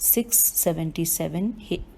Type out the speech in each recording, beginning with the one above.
677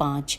5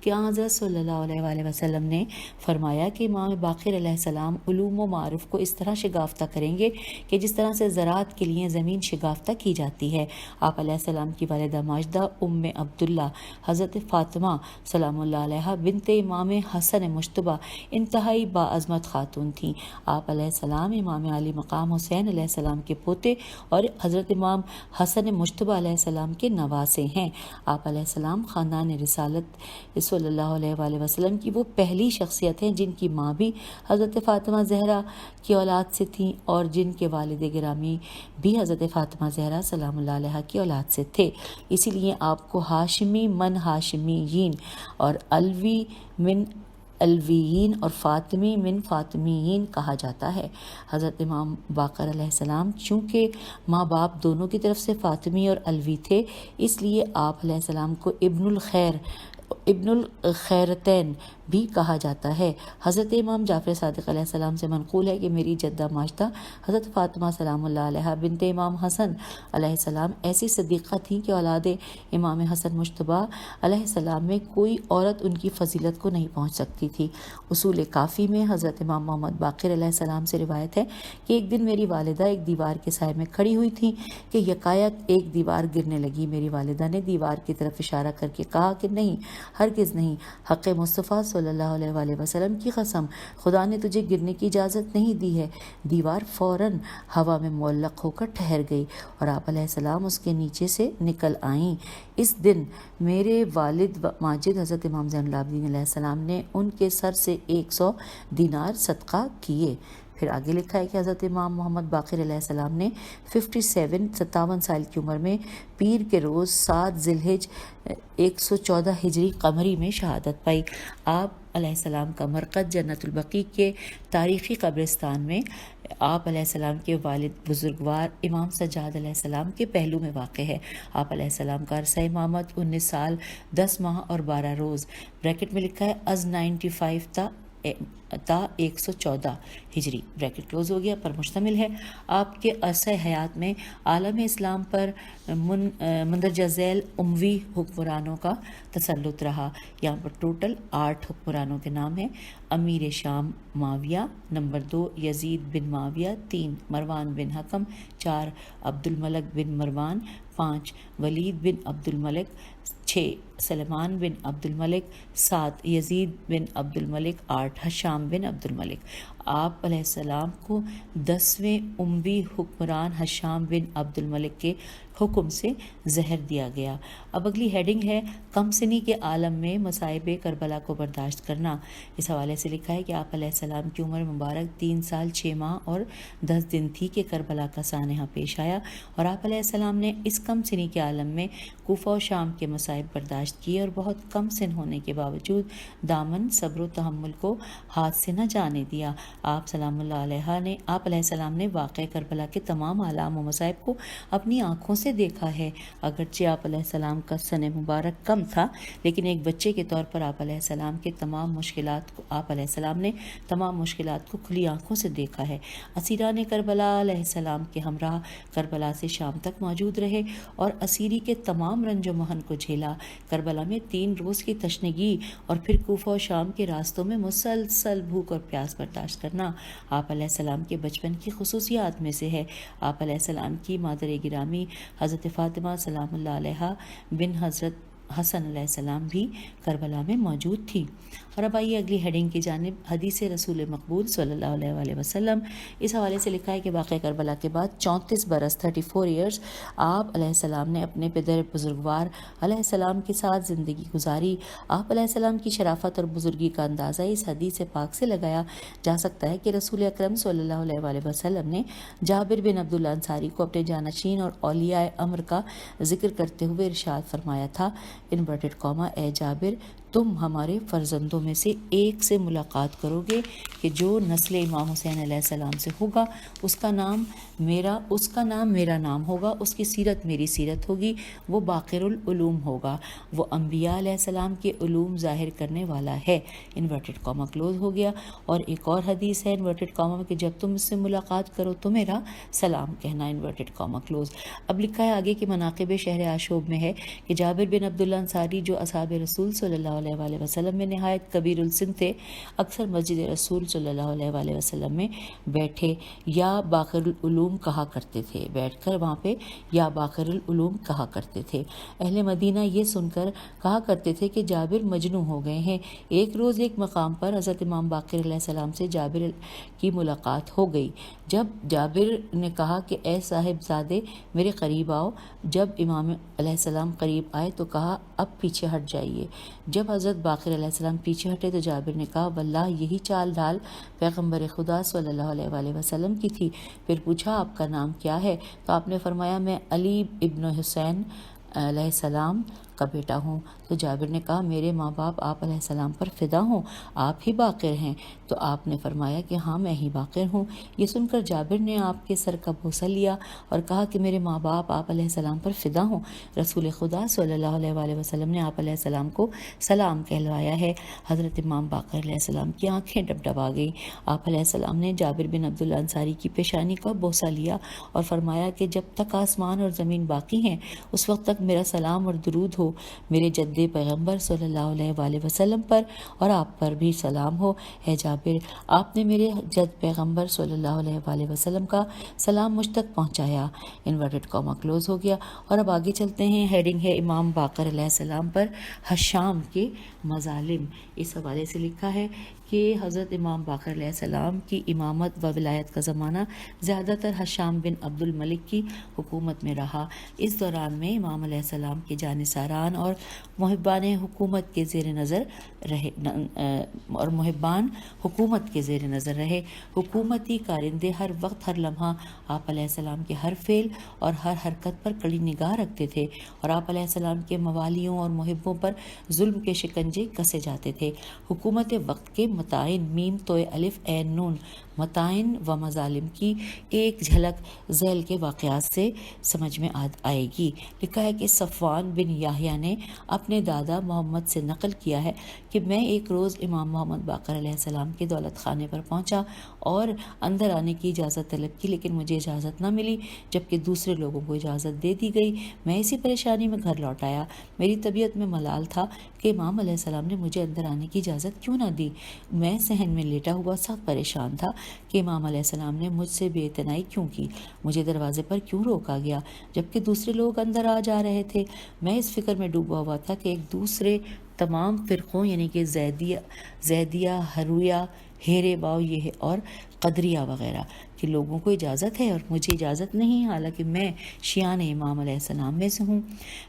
کہ حضرت صلی اللہ علیہ وآلہ وسلم نے فرمایا کہ امام باقر علیہ السلام علوم و معارف کو اس طرح شگافتہ کریں گے کہ جس طرح سے زراعت کے لیے زمین شگافتہ کی جاتی ہے۔ آپ علیہ السلام کی والدہ ماجدہ ام عبداللہ حضرت فاطمہ سلام اللہ علیہ بنت امام حسن مجتبی انتہائی باعظمت خاتون تھیں۔ آپ علیہ السلام امام علی مقام حسین علیہ السلام کے پوتے اور حضرت امام حسن مجتبی علیہ السلام کے نواسے ہیں۔ آپ علیہ السلام خاندان رسالت صلی اللہ علیہ وآلہ وسلم کی وہ پہلی شخصیت ہیں جن کی ماں بھی حضرت فاطمہ زہرا کی اولاد سے تھیں اور جن کے والد گرامی بھی حضرت فاطمہ زہرا سلام اللہ علیہ کی اولاد سے تھے۔ اسی لیے آپ کو ہاشمی من ہاشمیین اور الوی من الویین اور فاطمی من فاطمیین کہا جاتا ہے۔ حضرت امام باقر علیہ السلام چونکہ ماں باپ دونوں کی طرف سے فاطمی اور الوی تھے، اس لیے آپ علیہ السلام کو ابن الخیرتین بھی کہا جاتا ہے۔ حضرت امام جعفر صادق علیہ السلام سے منقول ہے کہ میری جدہ ماجدہ حضرت فاطمہ سلام اللہ علیہ بنت امام حسن علیہ السلام ایسی صدیقہ تھیں کہ اولاد امام حسن مجتبی علیہ السلام میں کوئی عورت ان کی فضیلت کو نہیں پہنچ سکتی تھی۔ اصول کافی میں حضرت امام محمد باقر علیہ السلام سے روایت ہے کہ ایک دن میری والدہ ایک دیوار کے سائے میں کھڑی ہوئی تھیں کہ یکایک ایک دیوار گرنے لگی۔ میری والدہ نے دیوار کی طرف اشارہ کر کے کہا کہ نہیں، ہرگز نہیں، حق مصطفیٰ صلی اللہ علیہ وآلہ وسلم کی قسم، خدا نے تجھے گرنے کی اجازت نہیں دی ہے۔ دیوار فوراً ہوا میں معلق ہو کر ٹھہر گئی اور آپ علیہ السلام اس کے نیچے سے نکل آئیں۔ اس دن میرے والد ماجد حضرت امام زین العابدین علیہ السلام نے ان کے سر سے 100 دینار صدقہ کیے۔ پھر آگے لکھا ہے کہ حضرت امام محمد باقر علیہ السلام نے 57 سال کی عمر میں پیر کے روز 7 ذی الحج 114 ہجری قمری میں شہادت پائی۔ آپ علیہ السلام کا مرقد جنت البقیع کے تاریخی قبرستان میں آپ علیہ السلام کے والد بزرگوار امام سجاد علیہ السلام کے پہلو میں واقع ہے۔ آپ علیہ السلام کا عرصہ امامت 19 سال 10 ماہ اور 12 روز بریکٹ میں لکھا ہے از 95 تا 114 ہجری بریکٹ کلوز ہو گیا پر مشتمل ہے۔ آپ کے عرصہ حیات میں عالم اسلام پر مندرجہ ذیل اموی حکمرانوں کا تسلط رہا۔ یہاں پر ٹوٹل 8 حکمرانوں کے نام ہیں: امیر شام معاویہ، نمبر 2 یزید بن معاویہ، 3 مروان بن حکم، 4 عبد الملک بن مروان، 5 ولید بن عبد الملک، 6 سلمان بن عبد الملک، 7 یزید بن عبد الملک، 8 حشام بن عبد الملک۔ آپ علیہ السلام کو 10ویں اموی حکمران حشام بن عبد الملک کے حکم سے زہر دیا گیا۔ اب اگلی ہیڈنگ ہے کم سنی کے عالم میں مصائب کربلا کو برداشت کرنا۔ اس حوالے سے لکھا ہے کہ آپ علیہ السلام کی عمر مبارک 3 سال 6 ماہ اور 10 دن تھی کہ کربلا کا سانحہ پیش آیا اور آپ علیہ السلام نے اس کم سنی کے عالم میں کوفہ و شام کے مصائب برداشت کیے اور بہت کم سن ہونے کے باوجود دامن صبر و تحمل کو ہاتھ سے نہ جانے دیا۔ آپ علیہ السلام نے واقع کربلا کے تمام آلام و مصائب کو اپنی آنکھوں سے دیکھا ہے۔ اگرچہ آپ علیہ السلام کا سن مبارک کم تھا، لیکن ایک بچے کے طور پر آپ علیہ السلام نے تمام مشکلات کو کھلی آنکھوں سے دیکھا ہے۔ اسیران کربلا علیہ السلام کے ہمراہ کربلا سے شام تک موجود رہے اور اسیری کے تمام رنج و محن کو جھیلا۔ کربلا میں 3 روز کی تشنگی اور پھر کوفہ و شام کے راستوں میں مسلسل بھوک اور پیاس برداشت کرنا آپ علیہ السلام کے بچپن کی خصوصیات میں سے ہے۔ آپ علیہ السلام کی مادر گرامی حضرت فاطمہ سلام اللہ علیہ بن حضرت حسن علیہ السلام بھی کربلا میں موجود تھی۔ اور اب آئیے اگلی ہیڈنگ کی جانب، حدیث رسول مقبول صلی اللہ علیہ وآلہ وسلم۔ اس حوالے سے لکھا ہے کہ واقع کربلا کے بعد 34 برس 34 ایئرز آپ علیہ السلام نے اپنے پدر بزرگوار علیہ السلام کے ساتھ زندگی گزاری۔ آپ علیہ السلام کی شرافت اور بزرگی کا اندازہ اس حدیث پاک سے لگایا جا سکتا ہے کہ رسول اکرم صلی اللہ علیہ وآلہ وسلم نے جابر بن عبداللہ انصاری کو اپنے جانشین اور اولیاء امر کا ذکر کرتے ہوئے ارشاد فرمایا تھا، انورٹڈ کاما، اے جابر، تم ہمارے فرزندوں میں سے ایک سے ملاقات کرو گے کہ جو نسل امام حسین علیہ السلام سے ہوگا، اس کا نام میرا نام ہوگا، اس کی سیرت میری سیرت ہوگی، وہ باقر العلوم ہوگا، وہ انبیاء علیہ السلام کے علوم ظاہر کرنے والا ہے۔ انورٹڈ کاما کلوز ہو گیا۔ اور ایک اور حدیث ہے انورٹڈ کاما میں کہ جب تم اس سے ملاقات کرو تو میرا سلام کہنا، انورٹڈ کاما کلوز۔ اب لکھا ہے آگے کہ مناقب شہر عاشوب میں ہے کہ جابر بن عبداللہ انصاری جو اصحاب رسول صلی اللہ علیہ علیہ وآلہ وسلم میں نہایت کبیر السن تھے، اکثر مسجد رسول صلی اللہ علیہ وآلہ وسلم میں بیٹھے یا باقر العلوم کہا کرتے تھے، بیٹھ کر وہاں پہ یا باقر العلوم کہا کرتے تھے۔ اہل مدینہ یہ سن کر کہا کرتے تھے کہ جابر مجنوں ہو گئے ہیں۔ ایک روز ایک مقام پر حضرت امام باقر علیہ السلام سے جابر کی ملاقات ہو گئی۔ جب جابر نے کہا کہ اے صاحب زادے میرے قریب آؤ، جب امام علیہ السلام قریب آئے تو کہا اب پیچھے ہٹ جائیے۔ جب حضرت باقر علیہ السلام پیچھے ہٹے تو جابر نے کہا واللہ یہی چال ڈھال پیغمبر خدا صلی اللہ علیہ وآلہ وسلم کی تھی۔ پھر پوچھا آپ کا نام کیا ہے؟ تو آپ نے فرمایا میں علی ابن حسین علیہ السلام کا بیٹا ہوں۔ تو جابر نے کہا میرے ماں باپ آپ علیہ السلام پر فدا ہوں، آپ ہی باقر ہیں؟ تو آپ نے فرمایا کہ ہاں میں ہی باقر ہوں۔ یہ سن کر جابر نے آپ کے سر کا بوسہ لیا اور کہا کہ میرے ماں باپ آپ علیہ السلام پر فدا ہوں۔ رسول خدا صلی اللہ علیہ وآلہ وسلم نے آپ علیہ السلام کو سلام کہلوایا ہے۔ حضرت امام باقر علیہ السلام کی آنکھیں ڈبڈبا گئیں۔ آپ علیہ السلام نے جابر بن عبداللہ انصاری کی پیشانی کا بوسہ لیا اور فرمایا کہ جب تک آسمان اور زمین باقی ہیں اس وقت تک میرا سلام اور درود ہو میرے جد پیغمبر صلی اللہ علیہ وآلہ وسلم پر، اور آپ پر بھی سلام ہو۔ اے جابر آپ نے میرے جد پیغمبر صلی اللہ علیہ وآلہ وسلم کا سلام مجھ تک پہنچایا۔ انورٹڈ کاما کلوز ہو گیا۔ اور اب آگے چلتے ہیں۔ ہیڈنگ ہے امام باقر علیہ السلام پر حشام کے مظالم۔ اس حوالے سے لکھا ہے کہ حضرت امام باقر علیہ السلام کی امامت و ولایت کا زمانہ زیادہ تر حشام بن عبد الملک کی حکومت میں رہا۔ اس دوران میں امام علیہ السلام کے جانثاران اور محبان حکومت کے زیر نظر رہے۔ حکومتی کارندے ہر وقت ہر لمحہ آپ علیہ السلام کے ہر فعل اور ہر حرکت پر کڑی نگاہ رکھتے تھے اور آپ علیہ السلام کے موالیوں اور محبوں پر ظلم کے شکنجے کسے جاتے تھے۔ حکومت وقت کے متعین میم توئے الف عین نون متعین و مظالم کی ایک جھلک ذیل کے واقعات سے سمجھ میں آئے گی۔ لکھا ہے کہ صفوان بن یحییٰ نے اپنے دادا محمد سے نقل کیا ہے کہ میں ایک روز امام محمد باقر علیہ السلام کے دولت خانے پر پہنچا اور اندر آنے کی اجازت طلب کی، لیکن مجھے اجازت نہ ملی، جبکہ دوسرے لوگوں کو اجازت دے دی گئی۔ میں اسی پریشانی میں گھر لوٹ آیا۔ میری طبیعت میں ملال تھا کہ امام علیہ السلام نے مجھے اندر آنے کی اجازت کیوں نہ دی۔ میں صحن میں لیٹا ہوا سخت پریشان تھا کہ امام علیہ السلام نے مجھ سے بے اعتنائی کیوں کی، مجھے دروازے پر کیوں روکا گیا جبکہ دوسرے لوگ اندر آ جا رہے تھے۔ میں اس فکر میں ڈوبا ہوا تھا کہ ایک دوسرے تمام فرقوں یعنی کہ زیدیہ، حرویہ، ہیرے باؤ یہ اور قدریہ وغیرہ کہ لوگوں کو اجازت ہے اور مجھے اجازت نہیں، حالانکہ میں شیعان امام علیہ السلام میں سے ہوں۔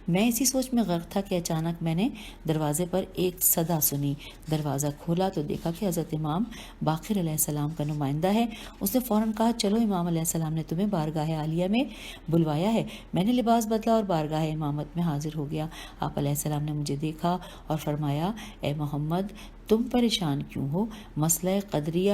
میں اسی سوچ میں غرق تھا کہ اچانک میں نے دروازے پر ایک صدا سنی۔ دروازہ کھولا تو دیکھا کہ حضرت امام باقر علیہ السلام کا نمائندہ ہے۔ اس نے فوراً کہا چلو امام علیہ السلام نے تمہیں بارگاہ عالیہ میں بلوایا ہے۔ میں نے لباس بدلا اور بارگاہ امامت میں حاضر ہو گیا۔ آپ علیہ السلام نے مجھے دیکھا اور فرمایا اے محمد تم پریشان کیوں ہو؟ مسئلہ قدریہ،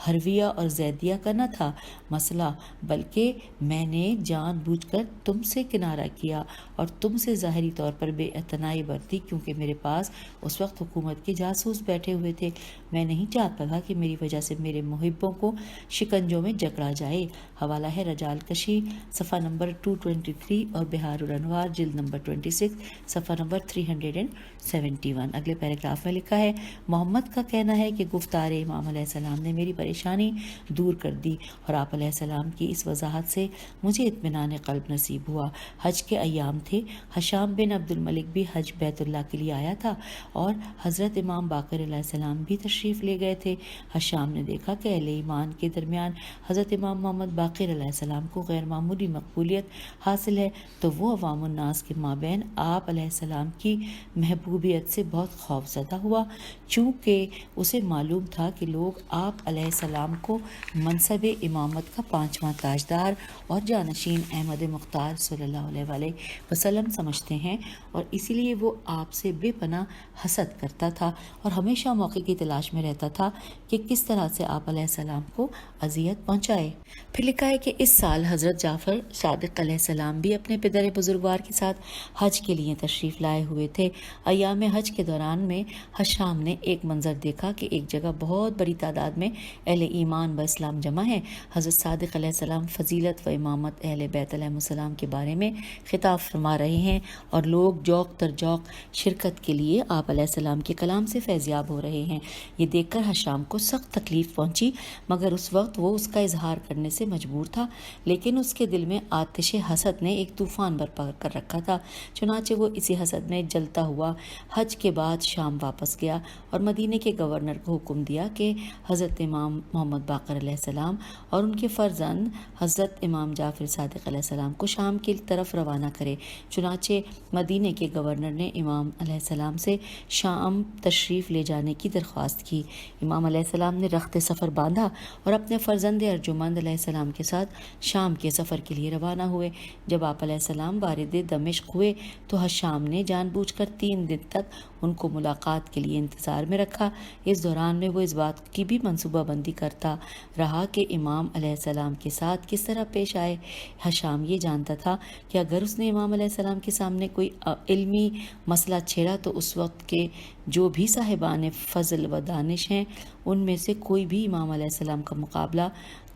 حرویہ اور زیدیہ کا نہ تھا مسئلہ، بلکہ میں نے جان بوجھ کر تم سے کنارہ کیا اور تم سے ظاہری طور پر بے اعتنائی برتی کیونکہ میرے پاس اس وقت حکومت کے جاسوس بیٹھے ہوئے تھے۔ میں نہیں چاہتا تھا کہ میری وجہ سے میرے محبوں کو شکنجوں میں جکڑا جائے۔ حوالہ ہے رجال کشی صفحہ نمبر 223 اور بہار الانوار جلد نمبر 26 صفحہ نمبر 371۔ اگلے پیراگراف میں لکھا ہے محمد کا کہنا ہے کہ گفتار امام علیہ السلام نے میری پریشانی دور کر دی اور آپ علیہ السلام کی اس وضاحت سے مجھے اطمینان قلب نصیب ہوا۔ حج کے ایام تھے، حشام بن عبد الملک بھی حج بیت اللہ کے لیے آیا تھا اور حضرت امام باقر علیہ السلام بھی تشریف لے گئے تھے۔ حشام نے دیکھا کہ اہل ایمان کے درمیان حضرت امام محمد باقر علیہ السلام کو غیر معمولی مقبولیت حاصل ہے تو وہ عوام الناس کے مابین آپ علیہ السلام کی محبوبیت سے بہت خوف زدہ ہوا، چونکہ اسے معلوم تھا کہ لوگ آپ علیہ السلام کو منصب امامت کا 5واں تاجدار اور جانشین احمد مختار صلی اللہ علیہ وآلہ وسلم سمجھتے ہیں، اور اسی لیے وہ آپ سے بے پناہ حسد کرتا تھا اور ہمیشہ موقع کی تلاش میں رہتا تھا کہ کس طرح سے آپ علیہ السلام کو اذیت پہنچائے۔ پھر لکھا ہے کہ اس سال حضرت جعفر صادق علیہ السلام بھی اپنے پدر بزرگوار کے ساتھ حج کے لیے تشریف لائے ہوئے تھے۔ ایام حج کے دوران میں حشام نے ایک ایک منظر دیکھا کہ ایک جگہ بہت بڑی تعداد میں اہل ایمان و اسلام جمع ہیں۔ حضرت صادق علیہ السلام فضیلت و امامت اہل بیت علیہ السلام کے بارے میں خطاب فرما رہے ہیں اور لوگ جوق در جوق شرکت کے لیے آپ علیہ السلام کے کلام سے فیضیاب ہو رہے ہیں۔ یہ دیکھ کر حشام کو سخت تکلیف پہنچی، مگر اس وقت وہ اس کا اظہار کرنے سے مجبور تھا، لیکن اس کے دل میں آتش حسد نے ایک طوفان برپا کر رکھا تھا۔ چنانچہ وہ اسی حسد میں جلتا ہوا حج کے بعد شام واپس گیا اور مدینے کے گورنر کو حکم دیا کہ حضرت امام محمد باقر علیہ السلام اور ان کے فرزند حضرت امام جعفر صادق علیہ السلام کو شام کی طرف روانہ کرے۔ چنانچہ مدینے کے گورنر نے امام علیہ السلام سے شام تشریف لے جانے کی درخواست کی۔ امام علیہ السلام نے رخت سفر باندھا اور اپنے فرزند ارجمند علیہ السلام کے ساتھ شام کے سفر کے لیے روانہ ہوئے۔ جب آپ علیہ السلام وارد دمشق ہوئے تو حشام نے جان بوجھ کر 3 دن تک ان کو ملاقات کے لیے انتظار میں رکھا۔ اس دوران میں وہ اس بات کی بھی منصوبہ بندی کرتا رہا کہ امام علیہ السلام کے ساتھ کس طرح پیش آئے۔ حشام یہ جانتا تھا کہ اگر اس نے امام علیہ السلام کے سامنے کوئی علمی مسئلہ چھیڑا تو اس وقت کے جو بھی صاحبان فضل و دانش ہیں ان میں سے کوئی بھی امام علیہ السلام کا مقابلہ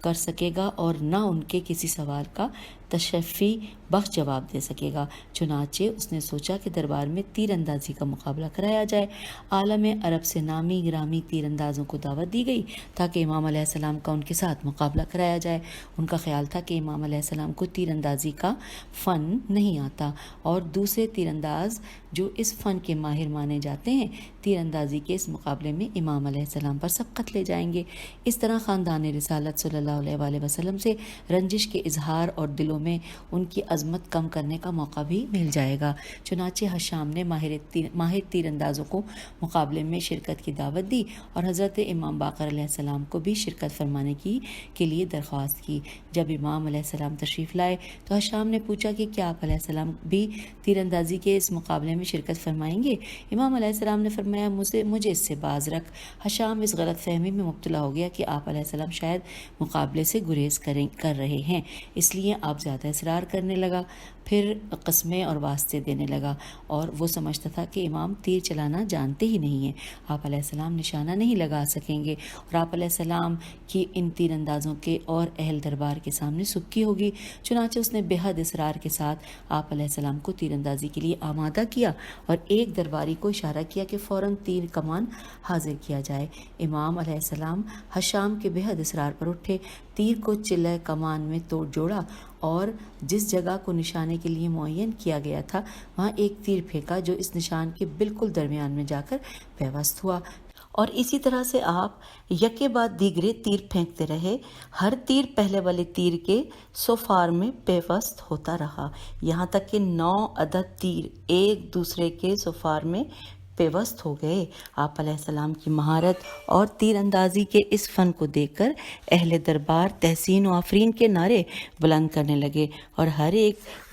کر سکے گا اور نہ ان کے کسی سوال کا تشفی بخش جواب دے سکے گا۔ چنانچہ اس نے سوچا کہ دربار میں تیر اندازی کا مقابلہ کرایا جائے۔ عالم عرب سے نامی گرامی تیر اندازوں کو دعوت دی گئی تاکہ امام علیہ السلام کا ان کے ساتھ مقابلہ کرایا جائے۔ ان کا خیال تھا کہ امام علیہ السلام کو تیر اندازی کا فن نہیں آتا اور دوسرے تیر انداز جو اس فن کے ماہر مانے جاتے ہیں تیر اندازی کے اس مقابلے میں امام علیہ السلام پر سبقت لے جائیں گے۔ اس طرح خاندان رسالت صلی اللہ علیہ وآلہ وسلم سے رنجش کے اظہار اور دلوں میں ان کی عظمت کم کرنے کا موقع بھی مل جائے گا۔ چنانچہ حشام نے ماہر تیر اندازوں کو مقابلے میں شرکت کی دعوت دی اور حضرت امام باقر علیہ السلام کو بھی شرکت فرمانے کے لیے درخواست کی۔ جب امام علیہ السلام تشریف لائے تو حشام نے پوچھا کہ کیا آپ علیہ السلام بھی تیر اندازی کے اس مقابلے میں شرکت فرمائیں گے؟ امام علیہ السلام نے فرمایا مجھے اس سے باز رکھ۔ حشام اس غلط فہمی میں مبتلا ہو گیا کہ آپ علیہ السلام شاید مقابلے سے گریز کر رہے ہیں، اس لیے آپ زیادہ اصرار کرنے لگا، پھر قسمیں اور واسطے دینے لگا اور وہ سمجھتا تھا کہ امام تیر چلانا جانتے ہی نہیں ہیں، آپ علیہ السلام نشانہ نہیں لگا سکیں گے اور آپ علیہ السلام کی ان تیر اندازوں کے اور اہل دربار کے سامنے سکی ہوگی۔ چنانچہ اس نے بے حد اصرار کے ساتھ آپ علیہ السلام کو تیر اندازی کے لیے آمادہ کیا اور ایک درباری کو اشارہ کیا کہ فوراً تیر کمان حاضر کیا جائے۔ امام علیہ السلام حشام کے بے حد اصرار پر اٹھے، تیر کو چلہ کمان میں توڑ جوڑا اور جس جگہ کو نشانے کے لیے معین کیا گیا تھا وہاں ایک تیر پھینکا جو اس نشان کے بالکل درمیان میں جا کر پیوست ہوا اور اسی طرح سے آپ یکے بعد دیگرے تیر پھینکتے رہے۔ ہر تیر پہلے والے تیر کے سوفار میں پیوست ہوتا رہا، یہاں تک کہ 9 عدد تیر ایک دوسرے کے سوفار میں پیوست ہو گئے۔ آپ علیہ السلام کی مہارت اور تیر اندازی کے اس فن کو دیکھ کر اہل دربار تحسین و آفرین کے نعرے بلند کرنے لگے اور ہر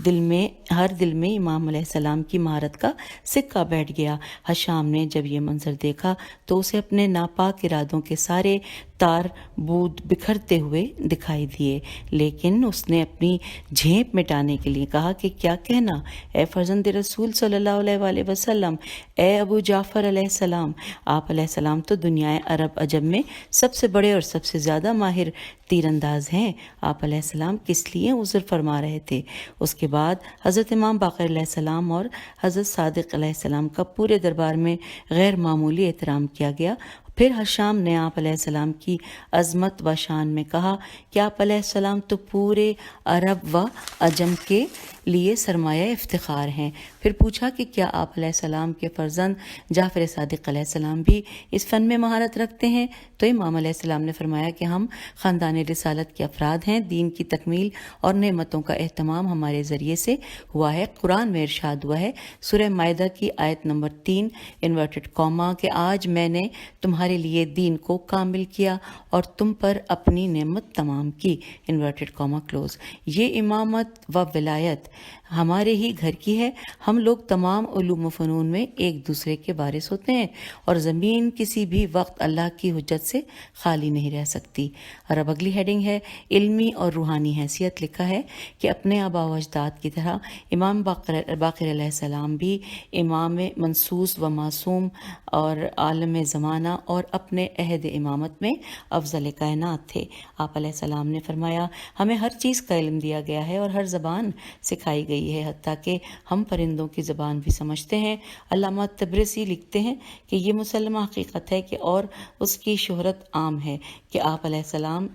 دل میں امام علیہ السلام کی مہارت کا سکہ بیٹھ گیا۔ حشام نے جب یہ منظر دیکھا تو اسے اپنے ناپاک ارادوں کے سارے تار بود بکھرتے ہوئے دکھائی دیے، لیکن اس نے اپنی جھیپ مٹانے کے لیے کہا کہ کیا کہنا، اے فرزند رسول صلی اللہ علیہ وآلہ وسلم، اے ابو جعفر علیہ السلام، آپ علیہ السلام تو دنیا عرب عجم میں سب سے بڑے اور سب سے زیادہ ماہر تیر انداز ہیں، آپ علیہ السلام کس لیے عذر فرما رہے تھے؟ اس کے بعد حضرت امام باقر علیہ السلام اور حضرت صادق علیہ السلام کا پورے دربار میں غیر معمولی احترام کیا گیا۔ پھر حشام نے آپ علیہ السلام کی عظمت و شان میں کہا کہ آپ علیہ السلام تو پورے عرب و عجم کے لیے سرمایہ افتخار ہیں۔ پھر پوچھا کہ کیا آپ علیہ السلام کے فرزند جعفر صادق علیہ السلام بھی اس فن میں مہارت رکھتے ہیں؟ تو امام علیہ السلام نے فرمایا کہ ہم خاندان رسالت کے افراد ہیں، دین کی تکمیل اور نعمتوں کا اہتمام ہمارے ذریعے سے ہوا ہے۔ قرآن میں ارشاد ہوا ہے سورہ مائدہ کی آیت نمبر 3 انورٹڈ کاما کہ آج میں نے تمہارے لیے دین کو کامل کیا اور تم پر اپنی نعمت تمام کی، انورٹڈ کاما کلوز۔ یہ امامت و ولایت ہمارے ہی گھر کی ہے، ہم لوگ تمام علوم و فنون میں ایک دوسرے کے وارث ہوتے ہیں اور زمین کسی بھی وقت اللہ کی حجت سے خالی نہیں رہ سکتی۔ اور اب اگلی ہیڈنگ ہے علمی اور روحانی حیثیت۔ لکھا ہے کہ اپنے آباء و اجداد کی طرح امام باقر علیہ السلام بھی امام منصوص و معصوم اور عالم زمانہ اور اپنے عہد امامت میں افضل کائنات تھے۔ آپ علیہ السلام نے فرمایا ہمیں ہر چیز کا علم دیا گیا ہے اور ہر زبان سکھائی گئی ہے، حتیٰ کہ ہم پرندوں کی زبان بھی سمجھتے ہیں۔ علامہ تبرسی لکھتے ہیں کہ یہ مسلمہ حقیقت ہے کہ اور اس کی شہرت عام ہے کہ آپ علیہ السلام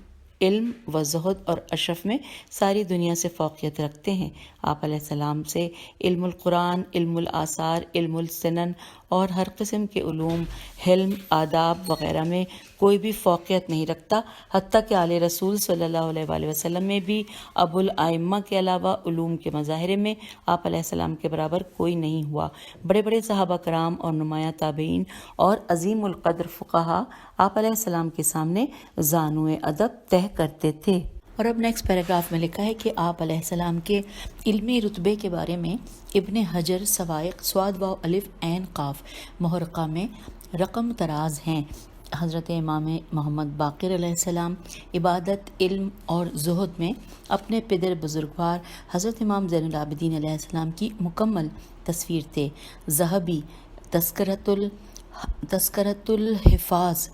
علم و زہد اور اشرف میں ساری دنیا سے فوقیت رکھتے ہیں۔ آپ علیہ السلام سے علم القرآن، علم الآثار، علم السنن اور ہر قسم کے علوم، حلم، آداب وغیرہ میں کوئی بھی فوقیت نہیں رکھتا، حتیٰ کہ آل رسول صلی اللہ علیہ وآلہ وسلم میں بھی ابو الائمہ کے علاوہ علوم کے مظاہرے میں آپ علیہ السلام کے برابر کوئی نہیں ہوا۔ بڑے بڑے صحابہ کرام اور نمایاں تابعین اور عظیم القدر فقہا آپ علیہ السلام کے سامنے زانوئے ادب طے کرتے تھے۔ اور اب نیکسٹ پیراگراف میں لکھا ہے کہ آپ علیہ السلام کے علمی رتبے کے بارے میں ابن حجر سوائق صاد واو الف عین قاف محرقہ میں رقم تراز ہیں۔ حضرت امام محمد باقر علیہ السلام عبادت، علم اور زہد میں اپنے پدر بزرگوار حضرت امام زین العابدین علیہ السلام کی مکمل تصویر تھے۔ ذہبی تذکرۃ الحفاظ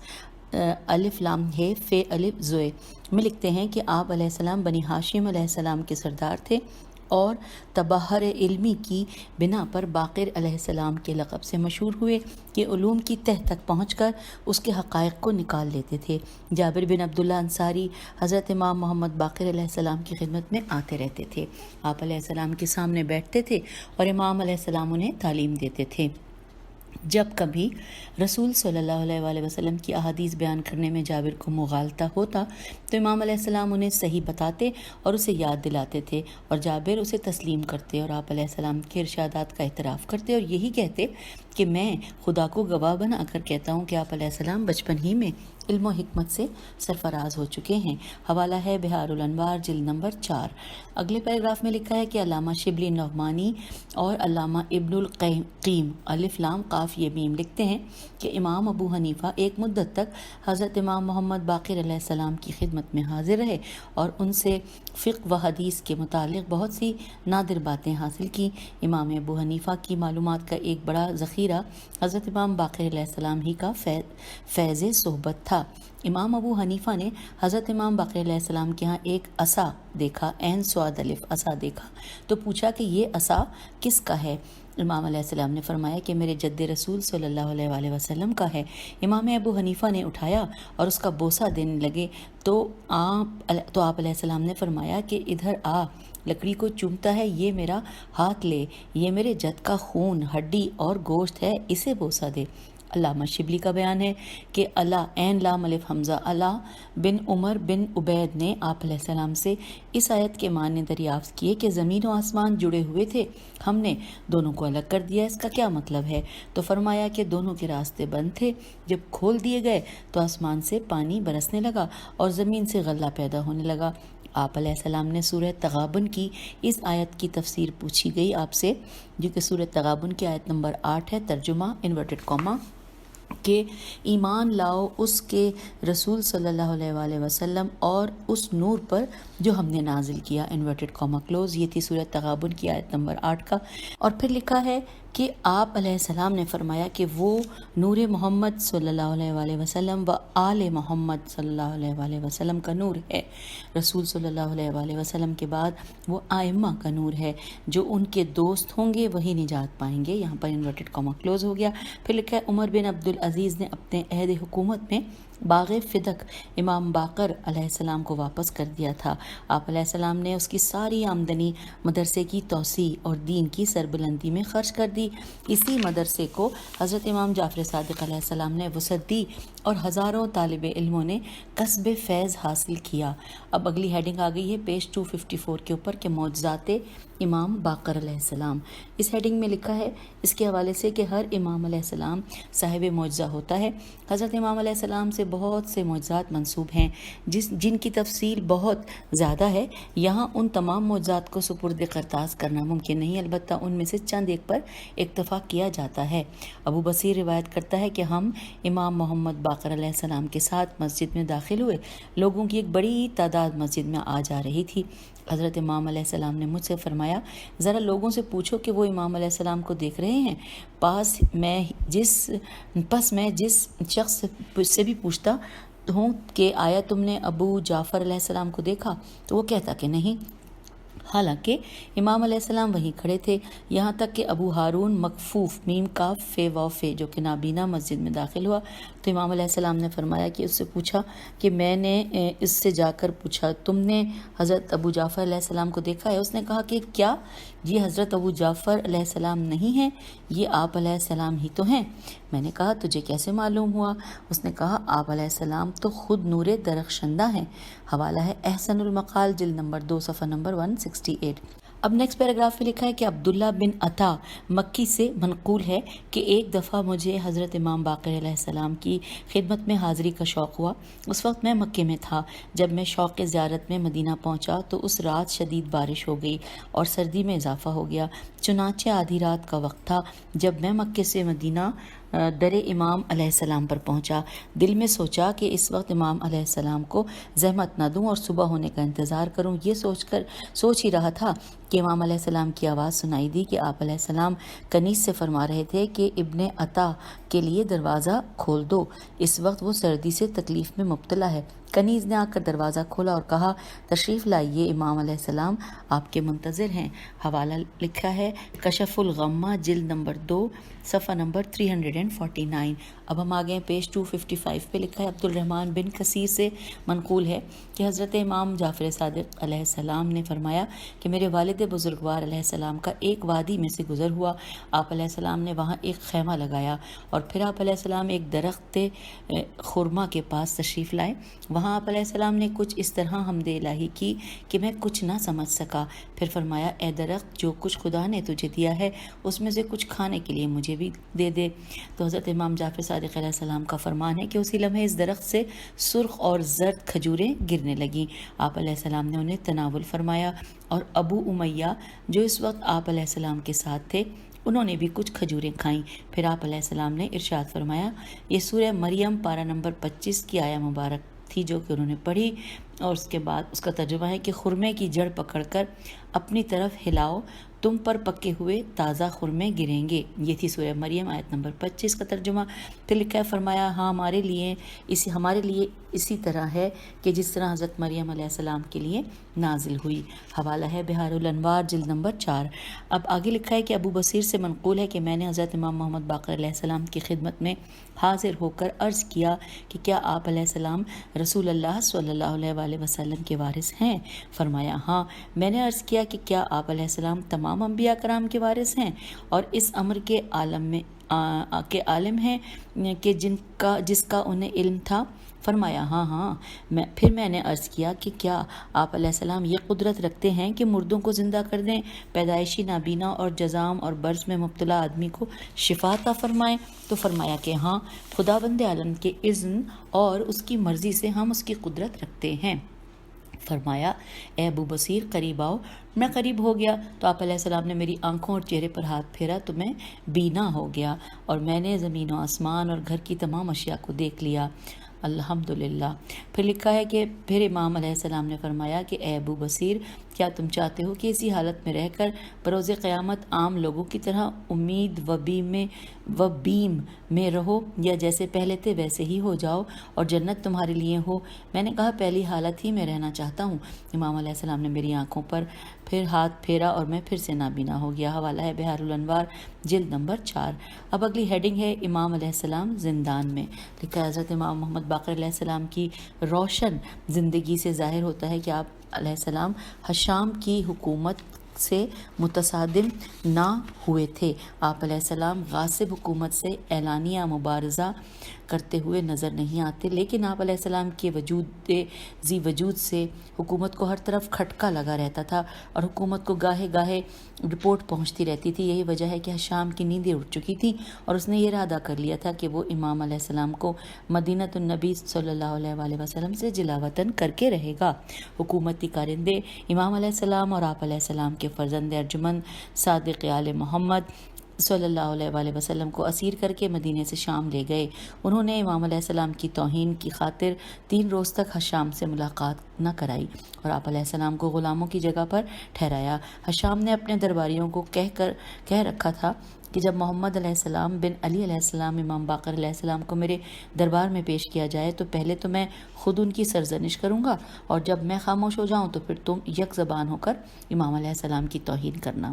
الف لام ہے فے الف زوئے میں لکھتے ہیں کہ آپ علیہ السلام بنی ہاشم علیہ السلام کے سردار تھے اور تبحر علمی کی بنا پر باقر علیہ السلام کے لقب سے مشہور ہوئے کہ علوم کی تہ تک پہنچ کر اس کے حقائق کو نکال لیتے تھے۔ جابر بن عبداللہ انصاری حضرت امام محمد باقر علیہ السلام کی خدمت میں آتے رہتے تھے، آپ علیہ السلام کے سامنے بیٹھتے تھے اور امام علیہ السلام انہیں تعلیم دیتے تھے۔ جب کبھی رسول صلی اللہ علیہ وآلہ وسلم کی احادیث بیان کرنے میں جابر کو مغالطہ ہوتا تو امام علیہ السلام انہیں صحیح بتاتے اور اسے یاد دلاتے تھے، اور جابر اسے تسلیم کرتے اور آپ علیہ السلام کے ارشادات کا اعتراف کرتے اور یہی کہتے کہ میں خدا کو گواہ بنا کر کہتا ہوں کہ آپ علیہ السلام بچپن ہی میں علم و حکمت سے سرفراز ہو چکے ہیں۔ حوالہ ہے بہار الانوار جلد نمبر 4۔ اگلے پیراگراف میں لکھا ہے کہ علامہ شبلی نعمانی اور علامہ ابن القیم الف لام قاف یہ میم لکھتے ہیں کہ امام ابو حنیفہ ایک مدت تک حضرت امام محمد باقر علیہ السلام کی خدمت میں حاضر رہے اور ان سے فقہ و حدیث کے متعلق بہت سی نادر باتیں حاصل کی۔ امام ابو حنیفہ کی معلومات کا ایک بڑا ذخیرہ حضرت امام باقر علیہ السلام ہی کا فیض صحبت تھا۔ امام ابو حنیفہ نے حضرت امام باقر علیہ السلام کے ہاں ایک عصا دیکھا، عین صاد الف عصا دیکھا تو پوچھا کہ یہ عصا کس کا ہے؟ امام علیہ السلام نے فرمایا کہ میرے جد رسول صلی اللہ علیہ وآلہ وسلم کا ہے۔ امام ابو حنیفہ نے اٹھایا اور اس کا بوسہ دینے لگے تو آپ علیہ السلام نے فرمایا کہ ادھر آ، لکڑی کو چومتا ہے، یہ میرا ہاتھ لے، یہ میرے جد کا خون، ہڈی اور گوشت ہے، اسے بوسہ دے۔ علامہ شبلی کا بیان ہے کہ علا عین لام الف حمزہ علا بن عمر بن عبید نے آپ علیہ السلام سے اس آیت کے معنی دریافت کیے کہ زمین و آسمان جڑے ہوئے تھے، ہم نے دونوں کو الگ کر دیا، اس کا کیا مطلب ہے؟ تو فرمایا کہ دونوں کے راستے بند تھے، جب کھول دیے گئے تو آسمان سے پانی برسنے لگا اور زمین سے غلہ پیدا ہونے لگا۔ آپ علیہ السلام نے سورہ تغابن کی اس آیت کی تفسیر پوچھی گئی آپ سے، جو کہ سورہ تغابن کی آیت نمبر 8 ہے، ترجمہ انورٹڈ کاما کہ ایمان لاؤ اس کے رسول صلی اللہ علیہ وآلہ وسلم اور اس نور پر جو ہم نے نازل کیا، انورٹڈ کاما کلوز۔ یہ تھی سورہ تغابن کی آیت نمبر 8 کا۔ اور پھر لکھا ہے کہ آپ علیہ السلام نے فرمایا کہ وہ نور محمد صلی اللہ علیہ وآلہ وسلم و آل محمد صلی اللہ علیہ وآلہ وسلم کا نور ہے، رسول صلی اللہ علیہ وآلہ وسلم کے بعد وہ آئمہ کا نور ہے، جو ان کے دوست ہوں گے وہی نجات پائیں گے۔ یہاں پر انورٹڈ کاما کلوز ہو گیا۔ پھر لکھا ہے عمر بن عبدالعزیز نے اپنے عہد حکومت میں باغ فدق امام باقر علیہ السلام کو واپس کر دیا تھا۔ آپ علیہ السلام نے اس کی ساری آمدنی مدرسے کی توسیع اور دین کی سربلندی میں خرچ کر دی۔ اسی مدرسے کو حضرت امام جعفر صادق علیہ السلام نے وسعت دی اور ہزاروں طالب علموں نے کسب فیض حاصل کیا۔ اب اگلی ہیڈنگ آ گئی ہے پیج 254 کے اوپر کہ معجزات امام باقر علیہ السلام۔ اس ہیڈنگ میں لکھا ہے اس کے حوالے سے کہ ہر امام علیہ السلام صاحب معجزہ ہوتا ہے۔ حضرت امام علیہ السلام سے بہت سے معجزات منسوب ہیں جن کی تفصیل بہت زیادہ ہے، یہاں ان تمام معجزات کو سپرد کرتاز کرنا ممکن نہیں، البتہ ان میں سے چند ایک پر اکتفا کیا جاتا ہے۔ ابو بصیر روایت کرتا ہے کہ ہم امام محمد باقر علیہ السلام کے ساتھ مسجد میں داخل ہوئے، لوگوں کی ایک بڑی تعداد مسجد میں آ جا رہی تھی۔ حضرت امام علیہ السلام نے مجھ سے فرمایا، ذرا لوگوں سے پوچھو کہ وہ امام علیہ السلام کو دیکھ رہے ہیں؟ پس میں جس شخص سے بھی پوچھتا ہوں کہ آیا تم نے ابو جعفر علیہ السلام کو دیکھا، تو وہ کہتا کہ نہیں، حالانکہ امام علیہ السلام وہیں کھڑے تھے، یہاں تک کہ ابو ہارون مکفوف میم کاف فے واو فے جو کہ نابینا مسجد میں داخل ہوا تو امام علیہ السلام نے فرمایا کہ اس سے پوچھا کہ میں نے اس سے جا کر پوچھا تم نے حضرت ابو جعفر علیہ السلام کو دیکھا ہے؟ اس نے کہا کہ کیا یہ حضرت ابو جعفر علیہ السلام نہیں ہیں، یہ آپ علیہ السلام ہی تو ہیں۔ میں نے کہا تجھے کیسے معلوم ہوا؟ اس نے کہا آپ علیہ السلام تو خود نور درخشندہ ہیں۔ حوالہ ہے احسن المقال جلد نمبر 2 صفحہ نمبر 168۔ اب نیکسٹ پیراگراف میں لکھا ہے کہ عبداللہ بن عطا مکی سے منقول ہے کہ ایک دفعہ مجھے حضرت امام باقر علیہ السلام کی خدمت میں حاضری کا شوق ہوا۔ اس وقت میں مکے میں تھا۔ جب میں شوق زیارت میں مدینہ پہنچا تو اس رات شدید بارش ہو گئی اور سردی میں اضافہ ہو گیا، چنانچہ آدھی رات کا وقت تھا جب میں مکے سے مدینہ در امام علیہ السلام پر پہنچا۔ دل میں سوچا کہ اس وقت امام علیہ السلام کو زحمت نہ دوں اور صبح ہونے کا انتظار کروں۔ یہ سوچ ہی رہا تھا کہ امام علیہ السلام کی آواز سنائی دی کہ آپ علیہ السلام کنیز سے فرما رہے تھے کہ ابن عطا کے لیے دروازہ کھول دو، اس وقت وہ سردی سے تکلیف میں مبتلا ہے۔ کنیز نے آ کر دروازہ کھولا اور کہا تشریف لائیے، امام علیہ السلام آپ کے منتظر ہیں۔ حوالہ لکھا ہے کشف الغمہ جلد نمبر 2 صفحہ نمبر 349۔ اب ہم آگے پیج 255 پہ لکھا ہے عبد الرحمن بن کثیر سے منقول ہے کہ حضرت امام جعفر صادق علیہ السلام نے فرمایا کہ میرے والد بزرگوار علیہ السلام کا ایک وادی میں سے گزر ہوا، آپ علیہ السلام نے وہاں ایک خیمہ لگایا اور پھر آپ علیہ السلام ایک درخت خرما کے پاس تشریف لائے۔ وہاں آپ علیہ السلام نے کچھ اس طرح حمد الہی کی کہ میں کچھ نہ سمجھ سکا، پھر فرمایا اے درخت جو کچھ خدا نے تجھے دیا ہے اس میں سے کچھ کھانے کے لیے مجھے بھی دے دے۔ تو حضرت امام جعفر صادق علیہ السلام کا فرمان ہے کہ اسی لمحے اس درخت سے سرخ اور زرد کھجوریں گرنے لگیں، آپ علیہ السلام نے انہیں تناول فرمایا اور ابو امیہ جو اس وقت آپ علیہ السلام کے ساتھ تھے انہوں نے بھی کچھ کھجوریں کھائیں۔ پھر آپ علیہ السلام نے ارشاد فرمایا، یہ سورہ مریم پارہ نمبر 25 کی آیہ مبارک تھی جو کہ انہوں نے پڑھی، اور اس کے بعد اس کا ترجمہ ہے کہ خرمے کی جڑ پکڑ کر اپنی طرف ہلاؤ، تم پر پکے ہوئے تازہ خرمے گریں گے۔ یہ تھی سورہ مریم آیت نمبر 25 کا ترجمہ۔ پھر لکھا ہے فرمایا ہاں ہمارے لیے اسی طرح ہے کہ جس طرح حضرت مریم علیہ السلام کے لیے نازل ہوئی۔ حوالہ ہے بہار الانوار جلد نمبر 4۔ اب آگے لکھا ہے کہ ابو بصیر سے منقول ہے کہ میں نے حضرت امام محمد باقر علیہ السلام کی خدمت میں حاضر ہو کر عرض کیا کہ کیا آپ علیہ السلام رسول اللہ صلی اللہ علیہ وآلہ وسلم کے وارث ہیں؟ فرمایا ہاں۔ میں نے عرض کیا کہ کیا آپ علیہ السلام تمام انبیاء کرام کے وارث ہیں اور اس امر کے عالم ہیں کہ جس کا انہیں علم تھا؟ فرمایا ہاں۔ پھر میں نے عرض کیا کہ کیا آپ علیہ السلام یہ قدرت رکھتے ہیں کہ مردوں کو زندہ کر دیں، پیدائشی نابینا اور جزام اور برس میں مبتلا آدمی کو شفا عطا فرمائیں؟ تو فرمایا کہ ہاں، خداوند عالم کے اذن اور اس کی مرضی سے ہم اس کی قدرت رکھتے ہیں۔ فرمایا اے ابو بصیر قریب آؤ۔ میں قریب ہو گیا تو آپ علیہ السلام نے میری آنکھوں اور چہرے پر ہاتھ پھیرا تو میں بینا ہو گیا اور میں نے زمین و آسمان اور گھر کی تمام اشیاء کو دیکھ لیا۔ الحمدللہ۔ پھر لکھا ہے کہ پھر امام علیہ السلام نے فرمایا کہ اے ابو بصیر کیا تم چاہتے ہو کہ اسی حالت میں رہ کر بروز قیامت عام لوگوں کی طرح امید و بیم میں رہو، یا جیسے پہلے تھے ویسے ہی ہو جاؤ اور جنت تمہارے لیے ہو؟ میں نے کہا پہلی حالت ہی میں رہنا چاہتا ہوں۔ امام علیہ السلام نے میری آنکھوں پر پھر ہاتھ پھیرا اور میں پھر سے نابینا ہو گیا۔ حوالہ ہے بہار الانوار جلد نمبر 4۔ اب اگلی ہیڈنگ ہے امام علیہ السلام زندان میں۔ لکھا ہے حضرت امام محمد باقر علیہ السلام کی روشن زندگی سے ظاہر ہوتا ہے کہ آپ علیہ السلام حشام کی حکومت سے متصادم نہ ہوئے تھے۔ آپ علیہ السلام غاصب حکومت سے اعلانیہ مبارزہ کرتے ہوئے نظر نہیں آتے، لیکن آپ علیہ السلام کے وجود سے حکومت کو ہر طرف کھٹکا لگا رہتا تھا اور حکومت کو گاہے گاہے رپورٹ پہنچتی رہتی تھی۔ یہی وجہ ہے کہ حشام کی نیندیں اٹھ چکی تھیں اور اس نے یہ ارادہ کر لیا تھا کہ وہ امام علیہ السلام کو مدینۃ النبی صلی اللہ علیہ وآلہ وسلم سے جلا وطن کر کے رہے گا۔ حکومتی کارندے امام علیہ السلام اور آپ علیہ السلام کے فرزند ارجمند صادق آل محمد صلی اللہ علیہ وآلہ وسلم کو اسیر کر کے مدینے سے شام لے گئے۔ انہوں نے امام علیہ السلام کی توہین کی خاطر 3 روز تک حشام سے ملاقات نہ کرائی اور آپ علیہ السلام کو غلاموں کی جگہ پر ٹھہرایا۔ حشام نے اپنے درباریوں کو کہہ رکھا تھا کہ جب محمد علیہ السلام بن علی علیہ السلام امام باقر علیہ السلام کو میرے دربار میں پیش کیا جائے تو پہلے تو میں خود ان کی سرزنش کروں گا، اور جب میں خاموش ہو جاؤں تو پھر تم یک زبان ہو کر امام علیہ السلام کی توہین کرنا۔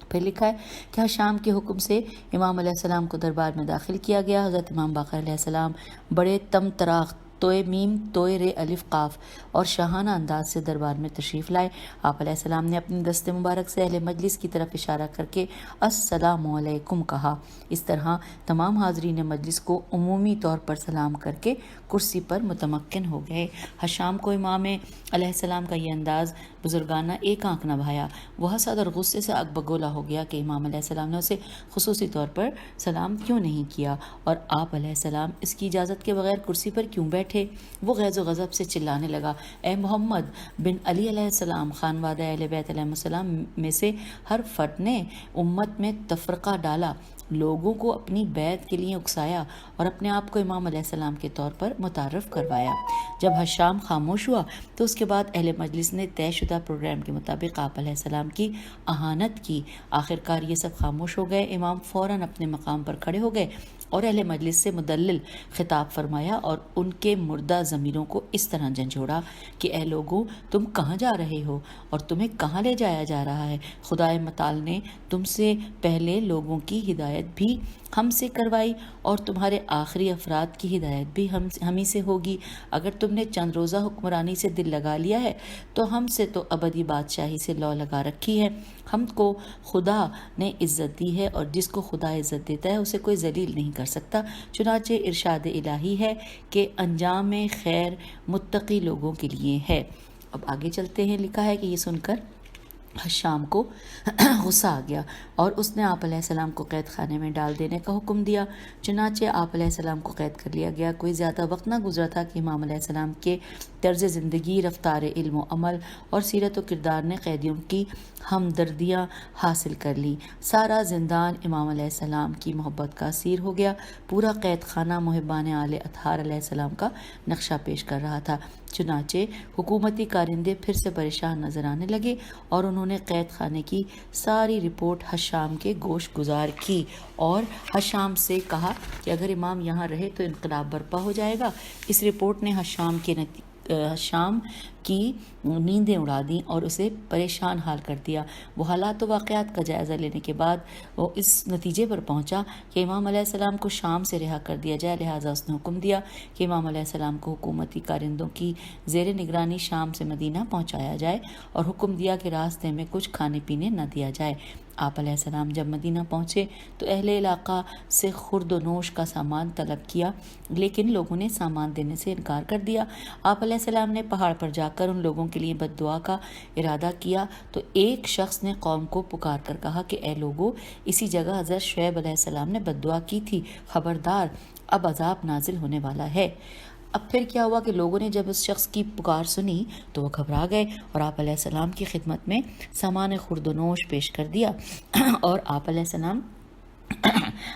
پھر لکھا ہے کہ حشام کے حکم سے امام علیہ السلام کو دربار میں داخل کیا گیا۔ حضرت امام باقر علیہ السلام بڑے تم تراغ توئے میم توئے رے الف قاف اور شاہانہ انداز سے دربار میں تشریف لائے۔ آپ علیہ السلام نے اپنے دست مبارک سے اہل مجلس کی طرف اشارہ کر کے السلام علیکم کہا۔ اس طرح تمام حاضرین مجلس کو عمومی طور پر سلام کر کے کرسی پر متمکن ہو گئے۔ حشام کو امام علیہ السلام کا یہ انداز بزرگانہ ایک آنکھ نہ بھایا۔ وہ حسد اور غصے سے اگبگولا ہو گیا کہ امام علیہ السلام نے اسے خصوصی طور پر سلام کیوں نہیں کیا اور آپ علیہ السلام اس کی اجازت کے بغیر کرسی پر کیوں بیٹھے۔ وہ غیظ و غضب سے چلانے لگا، اے محمد بن علی علیہ السلام، خانوادہ اہل بیت علیہ السلام میں سے ہر فرد نے امت میں تفرقہ ڈالا، لوگوں کو اپنی بیعت کے لیے اکسایا اور اپنے آپ کو امام علیہ السلام کے طور پر متعارف کروایا۔ جب حشام خاموش ہوا تو اس کے بعد اہل مجلس نے طے شدہ پروگرام کے مطابق آپ علیہ السلام کی اہانت کی۔ آخرکار یہ سب خاموش ہو گئے۔ امام فوراً اپنے مقام پر کھڑے ہو گئے اور اہل مجلس سے مدلل خطاب فرمایا اور ان کے مردہ ضمیروں کو اس طرح جھنجھوڑا کہ اے لوگوں، تم کہاں جا رہے ہو اور تمہیں کہاں لے جایا جا رہا ہے؟ خدائے متعال نے تم سے پہلے لوگوں کی ہدایت بھی ہم سے کروائی اور تمہارے آخری افراد کی ہدایت بھی ہم ہی سے ہوگی۔ اگر تم نے چند روزہ حکمرانی سے دل لگا لیا ہے تو ہم سے تو ابدی بادشاہی سے لو لگا رکھی ہے۔ ہم کو خدا نے عزت دی ہے اور جس کو خدا عزت دیتا ہے اسے کوئی ذلیل نہیں کر سکتا۔ چنانچہ ارشاد الہی ہے کہ انجام خیر متقی لوگوں کے لیے ہے۔ اب آگے چلتے ہیں۔ لکھا ہے کہ یہ سن کر حشام کو غصہ آ گیا اور اس نے آپ علیہ السلام کو قید خانے میں ڈال دینے کا حکم دیا۔ چنانچہ آپ علیہ السلام کو قید کر لیا گیا۔ کوئی زیادہ وقت نہ گزرا تھا کہ امام علیہ السلام کے طرز زندگی، رفتار علم و عمل اور سیرت و کردار نے قیدیوں کی ہمدردیاں حاصل کر لی۔ سارا زندان امام علیہ السلام کی محبت کا اسیر ہو گیا۔ پورا قید خانہ محبان آل اطہار علیہ السلام کا نقشہ پیش کر رہا تھا۔ چنانچہ حکومتی کارندے پھر سے پریشان نظر آنے لگے اور انہوں نے قید خانے کی ساری رپورٹ حشام کے گوش گزار کی اور حشام سے کہا کہ اگر امام یہاں رہے تو انقلاب برپا ہو جائے گا۔ اس رپورٹ نے حشام کی نیندیں اڑا دیں اور اسے پریشان حال کر دیا۔ وہ حالات و واقعات کا جائزہ لینے کے بعد وہ اس نتیجے پر پہنچا کہ امام علیہ السلام کو شام سے رہا کر دیا جائے، لہٰذا اس نے حکم دیا کہ امام علیہ السلام کو حکومتی کارندوں کی زیر نگرانی شام سے مدینہ پہنچایا جائے اور حکم دیا کہ راستے میں کچھ کھانے پینے نہ دیا جائے۔ آپ علیہ السلام جب مدینہ پہنچے تو اہل علاقہ سے خورد و نوش کا سامان طلب کیا، لیکن لوگوں نے سامان دینے سے انکار کر دیا۔ آپ علیہ السلام نے پہاڑ پر جا کر ان لوگوں کے لیے بد دعا کا ارادہ کیا تو ایک شخص نے قوم کو پکار کر کہا کہ اے لوگو، اسی جگہ حضرت شعیب علیہ السلام نے بد دعا کی تھی، خبردار، اب عذاب نازل ہونے والا ہے۔ اب پھر کیا ہوا کہ لوگوں نے جب اس شخص کی پکار سنی تو وہ گھبرا گئے اور آپ علیہ السلام کی خدمت میں سامان خورد و نوش پیش کر دیا اور آپ علیہ السلام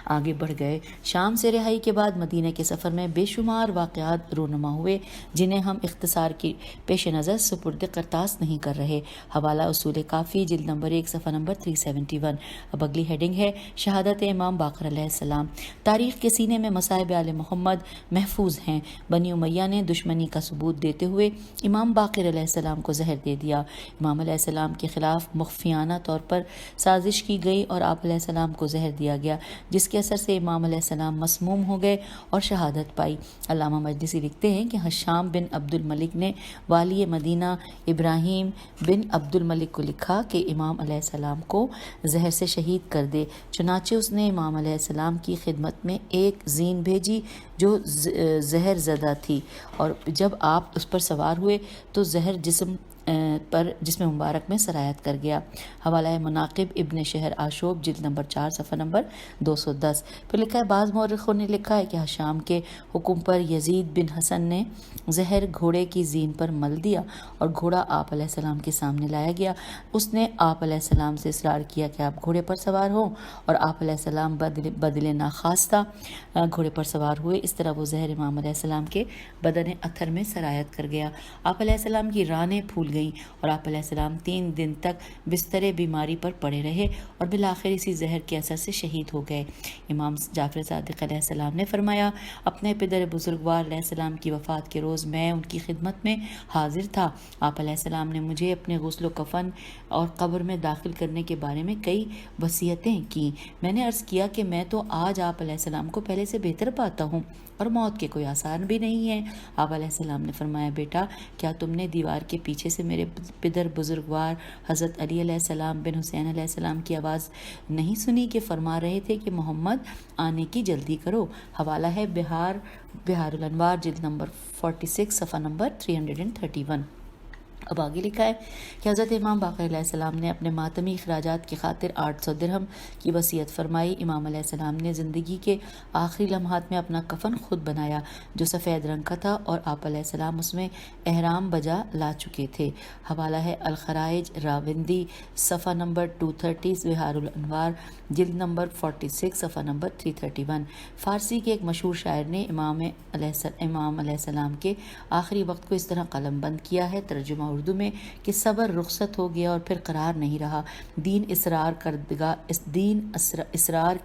آگے بڑھ گئے۔ شام سے رہائی کے بعد مدینہ کے سفر میں بے شمار واقعات رونما ہوئے جنہیں ہم اختصار کی پیش نظر سپرد کرتاس نہیں کر رہے۔ حوالہ اصول کافی، جلد نمبر 1، صفحہ نمبر 371۔ اب اگلی ہیڈنگ ہے شہادت امام باقر علیہ السلام۔ تاریخ کے سینے میں مصائب آل محمد محفوظ ہیں۔ بنی امیہ نے دشمنی کا ثبوت دیتے ہوئے امام باقر علیہ السلام کو زہر دے دیا۔ امام علیہ السلام کے خلاف مخفیانہ طور پر سازش کی گئی اور آپ علیہ السلام کو زہر دیا گیا، جس کے اثر سے امام علیہ السلام مسموم ہو گئے اور شہادت پائی۔ علامہ مجلسی لکھتے ہیں کہ حشام بن عبد الملک نے والی مدینہ ابراہیم بن عبد الملک کو لکھا کہ امام علیہ السلام کو زہر سے شہید کر دے۔ چنانچہ اس نے امام علیہ السلام کی خدمت میں ایک زین بھیجی جو زہر زدہ تھی، اور جب آپ اس پر سوار ہوئے تو زہر جسم جسم مبارک میں سرایت کر گیا۔ حوالہ مناقب ابن شہر آشوب جلد نمبر 4 صفحہ نمبر 210۔ پھر لکھا ہے بعض مورخوں نے لکھا ہے کہ حشام کے حکم پر یزید بن حسن نے زہر گھوڑے کی زین پر مل دیا اور گھوڑا آپ علیہ السلام کے سامنے لایا گیا۔ اس نے آپ علیہ السلام سے اصرار کیا کہ آپ گھوڑے پر سوار ہوں اور آپ علیہ السلام بدل ناخواستہ گھوڑے پر سوار ہوئے۔ اس طرح وہ زہر امام علیہ السلام کے بدن اطہر میں سرایت کر گیا۔ آپ علیہ السلام کی رانیں پھول گئیں اور آپ علیہ السلام 3 دن تک بستر بیماری پر پڑے رہے اور بالآخر اسی زہر کے اثر سے شہید ہو گئے۔ امام جعفر صادق علیہ السلام نے فرمایا اپنے پدر بزرگوار علیہ السلام کی وفات کے روز میں ان کی خدمت میں حاضر تھا۔ آپ علیہ السلام نے مجھے اپنے غسل و کفن اور قبر میں داخل کرنے کے بارے میں کئی وصیتیں کی۔ میں نے عرض کیا کہ میں تو آج آپ علیہ السلام کو پہلے سے بہتر پاتا ہوں اور موت کے کوئی آثار بھی نہیں ہیں۔ آپ علیہ السلام نے فرمایا بیٹا کیا تم نے دیوار کے پیچھے سے میرے پدر بزرگوار حضرت علی علیہ السلام بن حسین علیہ السلام کی آواز نہیں سنی کہ فرما رہے تھے کہ محمد آنے کی جلدی کرو؟ حوالہ ہے بہار الانوار جلد نمبر 46 صفحہ نمبر 331۔ اب آگے لکھا ہے کہ حضرت امام باقر علیہ السلام نے اپنے ماتمی اخراجات کی خاطر 800 درہم کی وصیت فرمائی۔ امام علیہ السلام نے زندگی کے آخری لمحات میں اپنا کفن خود بنایا جو سفید رنگ کا تھا اور آپ علیہ السلام اس میں احرام بجا لا چکے تھے۔ حوالہ ہے الخرائج راوندی صفحہ نمبر 230 بہار الانوار جلد نمبر 46 صفحہ نمبر 331۔ فارسی کے ایک مشہور شاعر نے امام علیہ السلام کے آخری وقت کو اس طرح قلم بند کیا ہے، ترجمہ اردو میں کہ صبر رخصت ہو گیا اور پھر قرار نہیں رہا، دین اسرار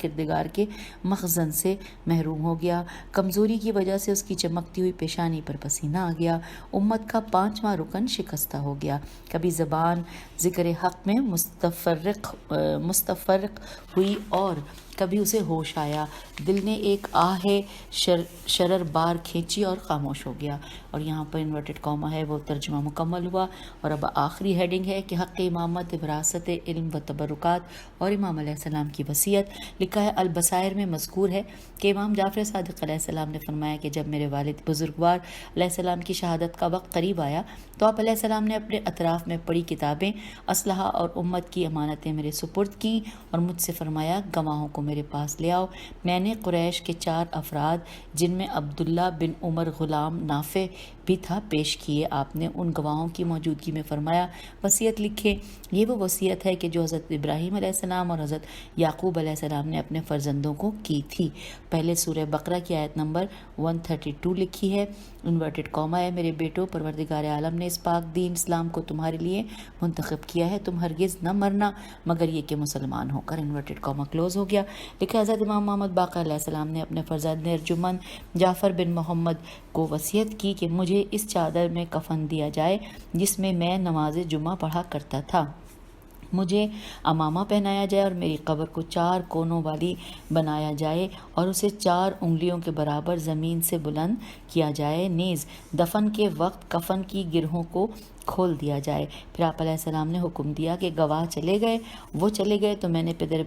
کردگار کے مخزن سے محروم ہو گیا، کمزوری کی وجہ سے اس کی چمکتی ہوئی پیشانی پر پسینہ آ گیا، امت کا 5واں رکن شکستہ ہو گیا، کبھی زبان ذکر حق میں مستفرق ہوئی اور کبھی اسے ہوش آیا، دل نے ایک آہ شرر بار کھینچی اور خاموش ہو گیا۔ اور یہاں پر انورٹڈ کاما ہے وہ ترجمہ مکمل ہوا۔ اور اب آخری ہیڈنگ ہے کہ حق امامت وراثت علم و تبرکات اور امام علیہ السلام کی وصیت۔ لکھا ہے البصائر میں مذکور ہے کہ امام جعفر صادق علیہ السلام نے فرمایا کہ جب میرے والد بزرگوار علیہ السلام کی شہادت کا وقت قریب آیا تو آپ علیہ السلام نے اپنے اطراف میں پڑی کتابیں، اسلحہ اور امت کی امانتیں میرے سپرد کیں اور مجھ سے فرمایا گواہوں کو میرے پاس لے آؤ۔ میں نے قریش کے 4 افراد جن میں عبداللہ بن عمر غلام نافع بھی تھا پیش کیے۔ آپ نے ان گواہوں کی موجودگی میں فرمایا وصیت لکھے۔ یہ وہ وصیت ہے کہ جو حضرت ابراہیم علیہ السلام اور حضرت یعقوب علیہ السلام نے اپنے فرزندوں کو کی تھی۔ پہلے سورہ بقرہ کی آیت نمبر 132 لکھی ہے، انورٹڈ کاما ہے، میرے بیٹو پروردگار عالم نے اس پاک دین اسلام کو تمہارے لیے منتخب کیا ہے، تم ہرگز نہ مرنا مگر یہ کہ مسلمان ہو کر، انورٹڈ کاما کلوز ہو گیا۔ لکھا حضرت امام محمد باقر علیہ السلام نے اپنے فرزند ارجمند جعفر بن محمد کو وصیت کی کہ مجھے اس چادر میں کفن دیا جائے جس میں میں نماز جمعہ پڑھا کرتا تھا، مجھے امامہ پہنایا جائے اور میری قبر کو 4 کونوں والی بنایا جائے اور اسے 4 انگلیوں کے برابر زمین سے بلند کیا جائے، نیز دفن کے وقت کفن کی گرہوں کو کھول دیا جائے۔ پھر آپ علیہ السلام نے حکم دیا کہ گواہ چلے گئے، وہ چلے گئے تو میں نے پدر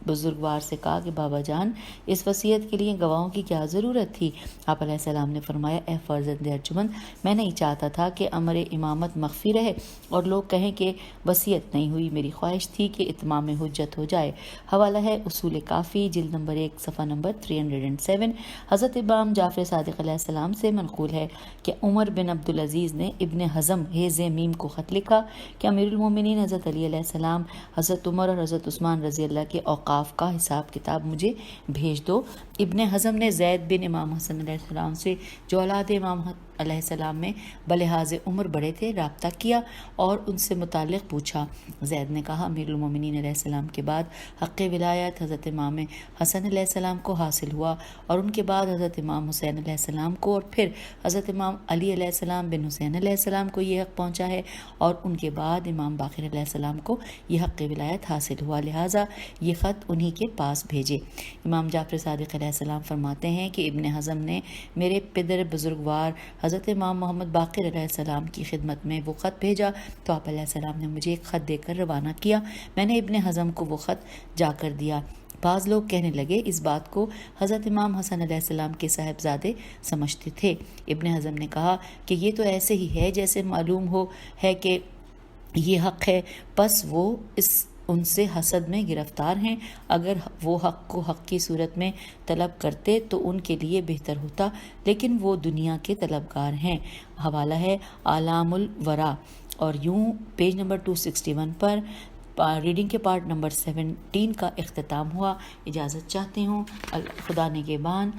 بزرگوار سے کہا کہ بابا جان اس وصیت کے لیے گواہوں کی کیا ضرورت تھی؟ آپ علیہ السلام نے فرمایا اے فرزند ارجمند، میں نہیں چاہتا تھا کہ امر امامت مخفی رہے اور لوگ کہیں کہ وصیت نہیں ہوئی، میری خواہش تھی کہ اتمام حجت ہو جائے۔ حوالہ ہے اصول کافی جلد نمبر 1 صفحہ نمبر 307۔ حضرت امام جعفر صادق علیہ السلام سے منقول ہے کہ عمر بن عبدالعزیز نے ابن حزم حیز میم کو خط لکھا کہ امیر المومنین حضرت علی علیہ السلام، حضرت عمر اور حضرت عثمان رضی اللہ کے اوقاف کا حساب کتاب مجھے بھیج دو۔ ابن حزم نے زید بن امام حسن علیہ السلام سے جو اولاد امام علیہ السلام میں بلحاظ عمر بڑے تھے رابطہ کیا اور ان سے متعلق پوچھا۔ زید نے کہا امیر المومنین علیہ السلام کے بعد حق ولایت حضرت امام حسن علیہ السلام کو حاصل ہوا اور ان کے بعد حضرت امام حسین علیہ السلام کو اور پھر حضرت امام علی علیہ السلام بن حسین علیہ السلام کو یہ حق پہنچا ہے اور ان کے بعد امام باقر علیہ السلام کو یہ حق ولایت حاصل ہوا، لہٰذا یہ خط انہی کے پاس بھیجے۔ امام جعفر صادق علیہ السلام فرماتے ہیں کہ ابن حزم نے میرے پدر بزرگوار حضرت امام محمد باقر علیہ السلام کی خدمت میں وہ خط بھیجا تو آپ علیہ السلام نے مجھے ایک خط دے کر روانہ کیا، میں نے ابن حزم کو وہ خط جا کر دیا۔ بعض لوگ کہنے لگے اس بات کو حضرت امام حسن علیہ السلام کے صاحبزادے سمجھتے تھے۔ ابن حزم نے کہا کہ یہ تو ایسے ہی ہے جیسے معلوم ہو ہے کہ یہ حق ہے، پس وہ ان سے حسد میں گرفتار ہیں۔ اگر وہ حق کو حق کی صورت میں طلب کرتے تو ان کے لیے بہتر ہوتا، لیکن وہ دنیا کے طلبگار ہیں۔ حوالہ ہے اعلام الورا۔ اور یوں پیج نمبر 261 پر ریڈنگ کے پارٹ نمبر 17 کا اختتام ہوا۔ اجازت چاہتی ہوں، خدا نگہبان،